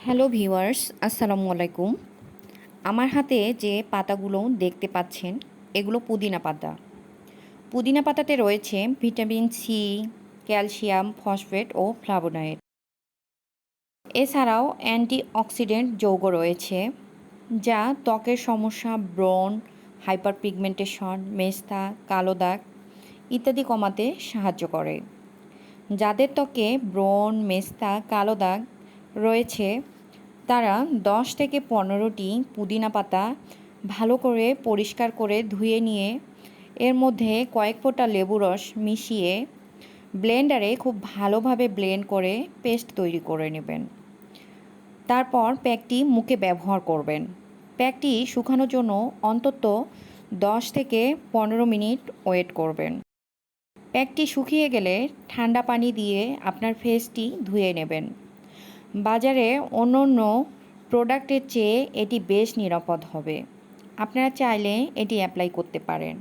Hello viewers, আসসালামু আলাইকুম। আমার হাতে যে পাতাগুলো দেখতে পাচ্ছেন, এগুলো পুদিনা পাতা। পুদিনা পাতাতে রয়েছে ভিটামিন সি, ক্যালসিয়াম, ফসফেট ও ফ্লাভোনয়েড। এছাড়াও অ্যান্টিঅক্সিডেন্ট যৌগ রয়েছে, যা ত্বকের সমস্যা, ব্রণ, হাইপার পিগমেন্টেশন, মেস্তা, কালো দাগ ইত্যাদি কমাতে সাহায্য করে। যাদের ত্বকে ব্রণ, মেস্তা, কালো দাগ রয়েছে, তারা 10 থেকে 15টি পুদিনা পাতা ভালো করে পরিষ্কার করে ধুয়ে নিয়ে এর মধ্যে কয়েক ফোঁটা লেবু রস মিশিয়ে ব্লেন্ডারে খুব ভালোভাবে ব্লেন্ড করে পেস্ট তৈরি করে নেবেন। তারপর প্যাকটি মুখে ব্যবহার করবেন। প্যাকটি শুকানোর জন্য অন্তত 10 থেকে 15 মিনিট ওয়েট করবেন। প্যাকটি শুকিয়ে গেলে ঠান্ডা পানি দিয়ে আপনার ফেসটি ধুয়ে নেবেন। বাজারে অন্য প্রোডাক্টের চেয়ে এটি বেশ নিরাপদ হবে। আপনারা চাইলে এটি অ্যাপ্লাই করতে পারেন।